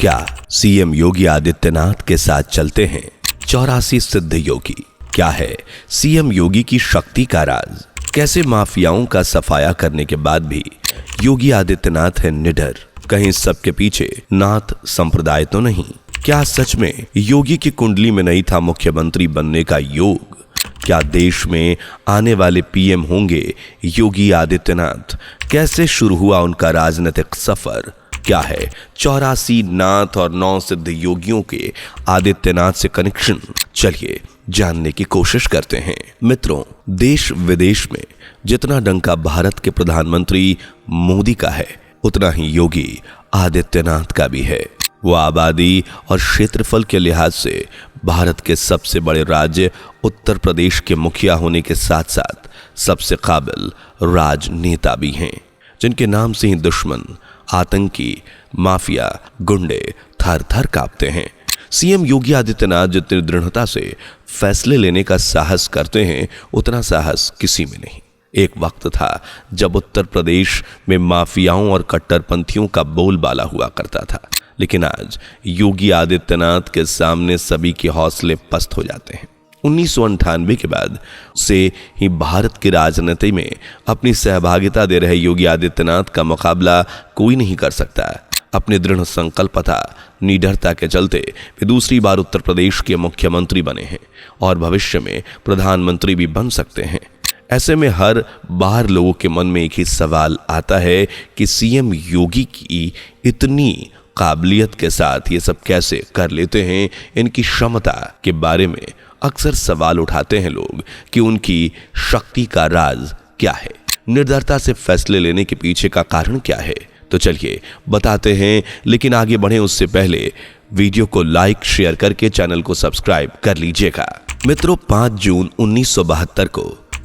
क्या सीएम योगी आदित्यनाथ के साथ चलते हैं 84 सिद्ध योगी? क्या है सीएम योगी की शक्ति का राज? कैसे माफियाओं का सफाया करने के बाद भी योगी आदित्यनाथ है निडर? कहीं सबके पीछे नाथ संप्रदाय तो नहीं? क्या सच में योगी की कुंडली में नहीं था मुख्यमंत्री बनने का योग? क्या देश में आने वाले पीएम होंगे योगी आदित्यनाथ? कैसे शुरू हुआ उनका राजनीतिक सफर? क्या है 84 नाथ और 9 सिद्ध योगियों के आदित्यनाथ से कनेक्शन? चलिए जानने की कोशिश करते हैं। मित्रों, देश विदेश में जितना डंका भारत के प्रधानमंत्री मोदी का है, उतना ही योगी आदित्यनाथ का भी है। वो आबादी और क्षेत्रफल के लिहाज से भारत के सबसे बड़े राज्य उत्तर प्रदेश के मुखिया होने के साथ साथ सबसे काबिल राजनेता भी हैं, जिनके नाम से ही दुश्मन, आतंकी, माफिया, गुंडे थर थर कांपते हैं। सीएम योगी आदित्यनाथ जितनी दृढ़ता से फैसले लेने का साहस करते हैं, उतना साहस किसी में नहीं। एक वक्त था जब उत्तर प्रदेश में माफियाओं और कट्टरपंथियों का बोलबाला हुआ करता था, लेकिन आज योगी आदित्यनाथ के सामने सभी के हौसले पस्त हो जाते हैं। 1998 के बाद से ही भारत की राजनीति में अपनी सहभागिता दे रहे योगी आदित्यनाथ का मुकाबला कोई नहीं कर सकता। अपने दृढ़ संकल्पता, निडरता के चलते वे दूसरी बार उत्तर प्रदेश के मुख्यमंत्री बने हैं और भविष्य में प्रधानमंत्री भी बन सकते हैं। ऐसे में हर बार लोगों के मन में एक ही सवाल आता है कि सीएम योगी की इतनी काबिलियत के साथ ये सब कैसे कर लेते हैं? इनकी क्षमता के बारे में अक्सर सवाल उठाते हैं लोग कि उनकी शक्ति का राज क्या है? निर्दयता से फैसले लेने के पीछे का कारण क्या है? तो चलिए बताते हैं, लेकिन आगे बढ़े उससे पहले वीडियो को लाइक शेयर करके चैनल को सब्सक्राइब कर लीजिएगा। मित्रों, 5 जून 1972 को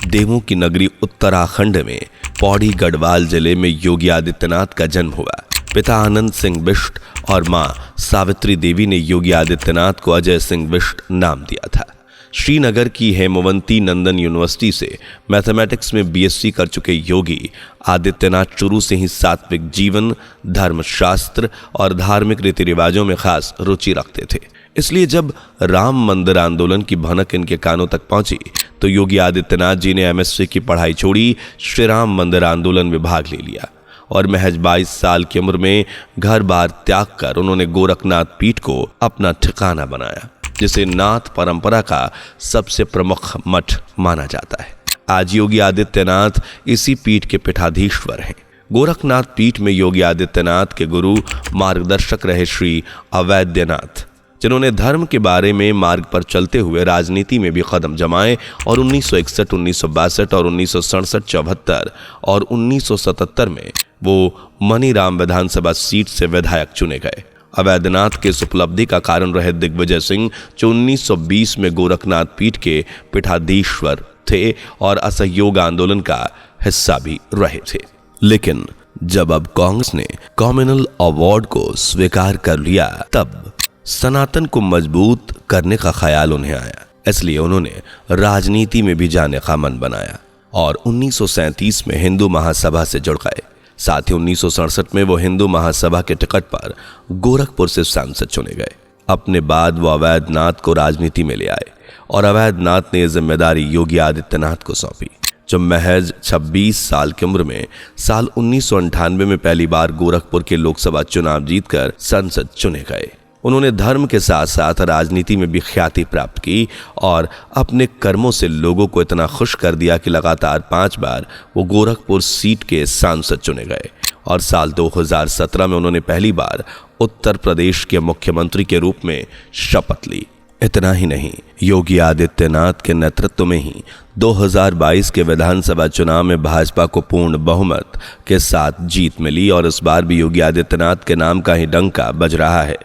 देवों की नगरी उत्तराखंड में पौड़ी गढ़वाल जिले में योगी आदित्यनाथ का जन्म हुआ। पिता आनंद सिंह बिष्ट और मां सावित्री देवी ने योगी आदित्यनाथ को अजय सिंह बिष्ट नाम दिया था। श्रीनगर की हेमवंती नंदन यूनिवर्सिटी से मैथमेटिक्स में बीएससी कर चुके योगी आदित्यनाथ शुरू से ही सात्विक जीवन, धर्मशास्त्र और धार्मिक रीति रिवाजों में खास रुचि रखते थे। इसलिए जब राम मंदिर आंदोलन की भनक इनके कानों तक पहुंची तो योगी आदित्यनाथ जी ने एमएससी की पढ़ाई छोड़ी, श्री राम मंदिर आंदोलन में भाग ले लिया और महज 22 साल की उम्र में घर बार त्याग कर उन्होंने गोरखनाथ पीठ को अपना ठिकाना बनाया, जिसे नाथ परंपरा का सबसे प्रमुख मठ माना जाता है। आज योगी आदित्यनाथ इसी पीठ के पीठाधीश्वर हैं। गोरखनाथ पीठ में योगी आदित्यनाथ के गुरु मार्गदर्शक रहे श्री अवैद्यनाथ, जिन्होंने धर्म के बारे में मार्ग पर चलते हुए राजनीति में भी कदम जमाए और 1961, 1962 और 1967, 74 और 1977 में वो मनीराम विधानसभा सीट से विधायक चुने गए। अवैधनाथ के इस उपलब्धि का कारण रहे दिग्विजय सिंह, जो 1920 में गोरखनाथ पीठ के पीठाधीश्वर थे और असहयोग आंदोलन का हिस्सा भी रहे थे। लेकिन जब अब कांग्रेस ने कम्युनल अवार्ड को स्वीकार कर लिया, तब सनातन को मजबूत करने का ख्याल उन्हें आया। इसलिए उन्होंने राजनीति में भी जाने का मन बनाया और 1937 में हिंदू महासभा से जुड़ गए। साथ ही 1967 में वो हिंदू महासभा के टिकट पर गोरखपुर से सांसद चुने गए। अपने बाद वो अवैधनाथ को राजनीति में ले आए और अवैधनाथ ने जिम्मेदारी योगी आदित्यनाथ को सौंपी, जो महज 26 साल की उम्र में साल 1998 में पहली बार गोरखपुर के लोकसभा चुनाव जीतकर संसद चुने गए। उन्होंने धर्म के साथ साथ राजनीति में भी ख्याति प्राप्त की और अपने कर्मों से लोगों को इतना खुश कर दिया कि लगातार 5 बार वो गोरखपुर सीट के सांसद चुने गए और साल 2017 में उन्होंने पहली बार उत्तर प्रदेश के मुख्यमंत्री के रूप में शपथ ली। इतना ही नहीं, योगी आदित्यनाथ के नेतृत्व में ही 2022 के विधानसभा चुनाव में भाजपा को पूर्ण बहुमत के साथ जीत मिली और इस बार भी योगी आदित्यनाथ के नाम का ही डंका बज रहा है।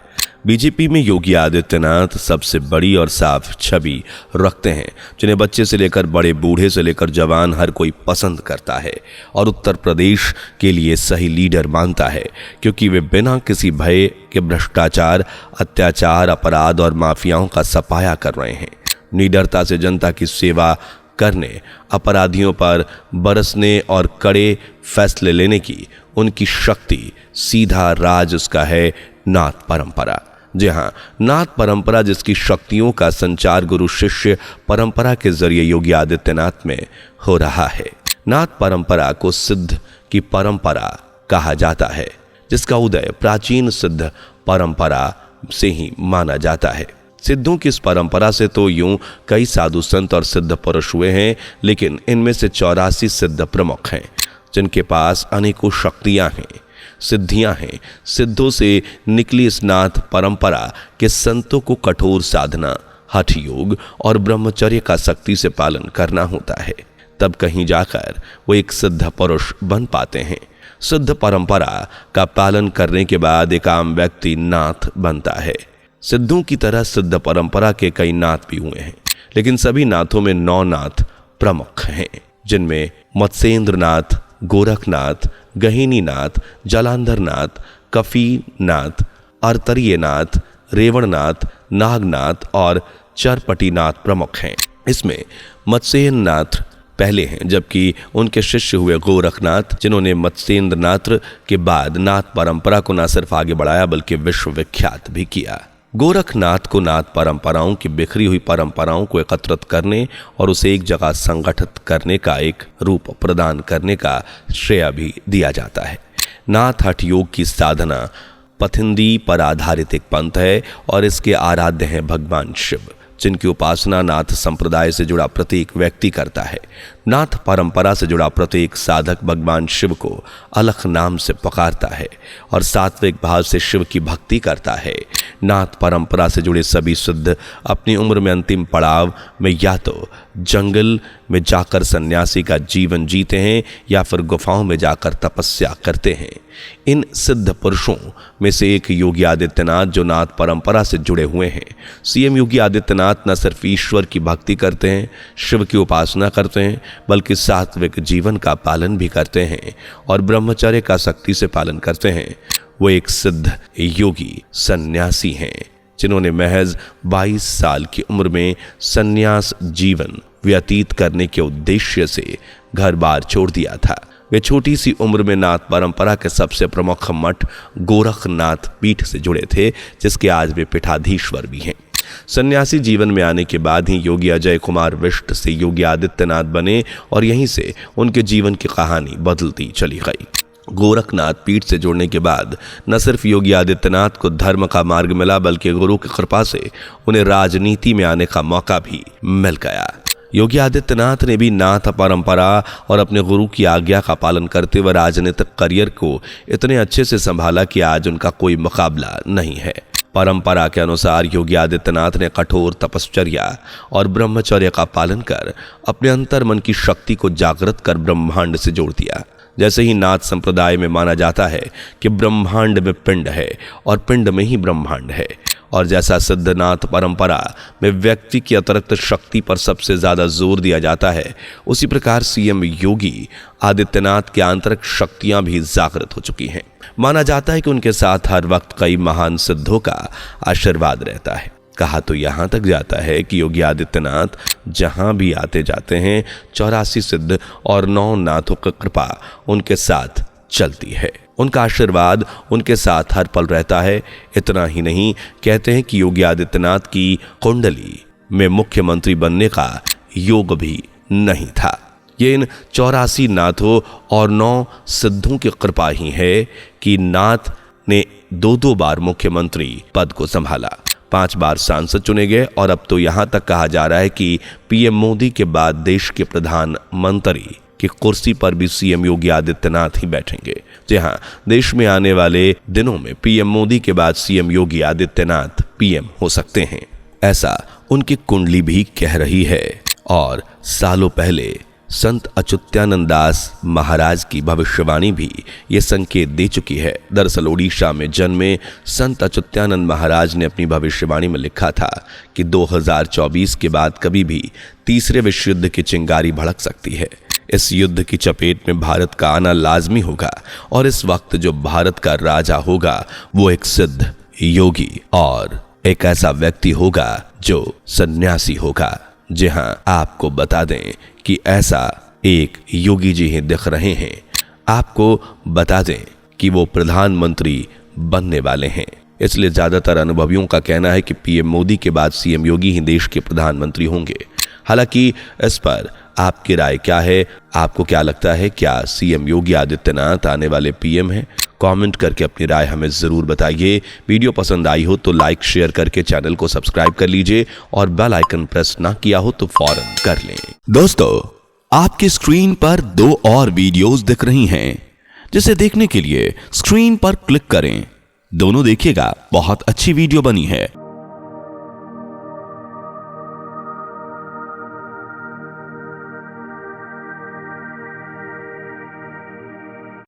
बीजेपी में योगी आदित्यनाथ सबसे बड़ी और साफ छवि रखते हैं, जिन्हें बच्चे से लेकर बड़े, बूढ़े से लेकर जवान हर कोई पसंद करता है और उत्तर प्रदेश के लिए सही लीडर मानता है, क्योंकि वे बिना किसी भय के भ्रष्टाचार, अत्याचार, अपराध और माफियाओं का सफाया कर रहे हैं। निडरता से जनता की सेवा करने, अपराधियों पर बरसने और कड़े फैसले लेने की उनकी शक्ति, सीधा राज उसका है नाथ परंपरा। जी हाँ, नाथ परंपरा जिसकी शक्तियों का संचार गुरु शिष्य परंपरा के जरिए योगी आदित्यनाथ में हो रहा है। नाथ परंपरा को सिद्ध की परंपरा कहा जाता है, जिसका उदय प्राचीन सिद्ध परंपरा से ही माना जाता है। सिद्धों की इस परंपरा से तो यूं कई साधु संत और सिद्ध पुरुष हुए हैं, लेकिन इनमें से 84 सिद्ध प्रमुख हैं, जिनके पास अनेकों शक्तियां हैं, सिद्धियां हैं। सिद्धों से निकली इस नाथ परंपरा के संतों को कठोर साधना, हठ योग और ब्रह्मचर्य का सख्ती से पालन करना होता है, तब कहीं जाकर वो एक सिद्ध पुरुष बन पाते हैं। सिद्ध परंपरा का पालन करने के बाद एक आम व्यक्ति नाथ बनता है। सिद्धों की तरह सिद्ध परंपरा के कई नाथ भी हुए हैं, लेकिन सभी नाथों में 9 नाथ प्रमुख हैं, जिनमें मत्स्येंद्रनाथ, गोरखनाथ, गहिनीनाथ, जलांधरनाथ, कफीनाथ, अर्तरीयनाथ, रेवणनाथ, नागनाथ और चरपटीनाथ प्रमुख हैं। इसमें मत्स्येंद्रनाथ पहले हैं, जबकि उनके शिष्य हुए गोरखनाथ, जिन्होंने मत्स्येंद्रनाथ के बाद नाथ परंपरा को न सिर्फ आगे बढ़ाया बल्कि विश्व विख्यात भी किया। गोरखनाथ को नाथ परंपराओं की बिखरी हुई परंपराओं को एकत्रित करने और उसे एक जगह संगठित करने का एक रूप प्रदान करने का श्रेय भी दिया जाता है। नाथ हठ योग की साधना पथिंदी पर आधारित एक पंथ है और इसके आराध्य हैं भगवान शिव, जिनकी उपासना नाथ संप्रदाय से जुड़ा प्रत्येक व्यक्ति करता है। नाथ परंपरा से जुड़ा प्रत्येक साधक भगवान शिव को अलख नाम से पुकारता है और सात्विक भाव से शिव की भक्ति करता है। नाथ परंपरा से जुड़े सभी सिद्ध अपनी उम्र में अंतिम पड़ाव में या तो जंगल में जाकर सन्यासी का जीवन जीते हैं या फिर गुफाओं में जाकर तपस्या करते हैं। इन सिद्ध पुरुषों में से एक योगी आदित्यनाथ, जो नाथ परंपरा से जुड़े हुए हैं। सीएम योगी आदित्यनाथ न सिर्फ ईश्वर की भक्ति करते हैं, शिव की उपासना करते हैं, बल्कि सात्विक जीवन का पालन भी करते हैं और ब्रह्मचर्य का सख्ती से पालन करते हैं। वो एक सिद्ध योगी सन्यासी हैं, जिन्होंने महज 22 साल की उम्र में सन्यास जीवन व्यतीत करने के उद्देश्य से घर बार छोड़ दिया था। वे छोटी सी उम्र में नाथ परंपरा के सबसे प्रमुख मठ गोरखनाथ पीठ से जुड़े थे, जिसके आज वे पीठाधीश्वर भी हैं। सन्यासी जीवन में आने के बाद ही योगी अजय कुमार विष्ट से योगी आदित्यनाथ बने और यहीं से उनके जीवन की कहानी बदलती चली गई। गोरखनाथ पीठ से जुड़ने के बाद न सिर्फ योगी आदित्यनाथ को धर्म का मार्ग मिला, बल्कि गुरु की कृपा से उन्हें राजनीति में आने का मौका भी मिल गया। योगी आदित्यनाथ ने भी नाथ परंपरा और अपने गुरु की आज्ञा का पालन करते हुए राजनीतिक करियर को इतने अच्छे से संभाला कि आज उनका कोई मुकाबला नहीं है। परंपरा के अनुसार योगी आदित्यनाथ ने कठोर तपश्चर्या और ब्रह्मचर्य का पालन कर अपने अंतर मन की शक्ति को जागृत कर ब्रह्मांड से जोड़ दिया। जैसे ही नाथ संप्रदाय में माना जाता है कि ब्रह्मांड में पिंड है और पिंड में ही ब्रह्मांड है, और जैसा सिद्धनाथ परंपरा में व्यक्ति की अतिरिक्त शक्ति पर सबसे ज्यादा जोर दिया जाता है, उसी प्रकार सीएम योगी आदित्यनाथ की आंतरिक शक्तियां भी जागृत हो चुकी हैं। माना जाता है कि उनके साथ हर वक्त कई महान सिद्धों का आशीर्वाद रहता है। कहा तो यहां तक जाता है कि योगी आदित्यनाथ जहां भी आते जाते हैं 84 सिद्ध और 9 नाथों की कृपा उनके साथ चलती है। उनका आशीर्वाद उनके साथ हर पल रहता है। इतना ही नहीं, कहते हैं कि योगी आदित्यनाथ की कुंडली में मुख्यमंत्री बनने का योग भी नहीं था। ये इन 84 नाथों और 9 सिद्धों की कृपा ही है कि नाथ ने 2-2 बार मुख्यमंत्री पद को संभाला, 5 बार सांसद चुने गए और अब तो यहां तक कहा जा रहा है कि पीएम मोदी के बाद देश के प्रधानमंत्री की कुर्सी पर भी सीएम योगी आदित्यनाथ ही बैठेंगे। जी हाँ, देश में आने वाले दिनों में पीएम मोदी के बाद सीएम योगी आदित्यनाथ पीएम हो सकते हैं, ऐसा उनकी कुंडली भी कह रही है। और सालों पहले संत अच्युतानंद दास महाराज की भविष्यवाणी भी ये संकेत दे चुकी है। दरअसल ओडिशा में जन्मे संत अच्युतानंद महाराज ने अपनी भविष्यवाणी में लिखा था कि 2024 के बाद कभी भी तीसरे विश्व युद्ध की चिंगारी भड़क सकती है। इस युद्ध की चपेट में भारत का आना लाजमी होगा और इस वक्त जो भारत का राजा होगा वो एक सिद्ध योगी और एक ऐसा व्यक्ति होगा जो सन्यासी होगा। जी हाँ, आपको बता दें कि ऐसा एक योगी जी ही दिख रहे हैं। आपको बता दें कि वो प्रधानमंत्री बनने वाले हैं। इसलिए ज्यादातर अनुभवियों का कहना है कि पीएम मोदी के बाद सीएम योगी ही देश के प्रधानमंत्री होंगे। हालांकि इस पर आपकी राय क्या है? आपको क्या लगता है, क्या सीएम योगी आदित्यनाथ आने वाले पीएम हैं? कमेंट करके अपनी राय हमें जरूर बताइए। वीडियो पसंद आई हो तो लाइक शेयर करके चैनल को सब्सक्राइब कर लीजिए और बेल आइकन प्रेस ना किया हो तो फौरन कर लें। दोस्तों, आपकी स्क्रीन पर 2 और वीडियोस दिख रही हैं, जिसे देखने के लिए स्क्रीन पर क्लिक करें। दोनों देखिएगा, बहुत अच्छी वीडियो बनी है।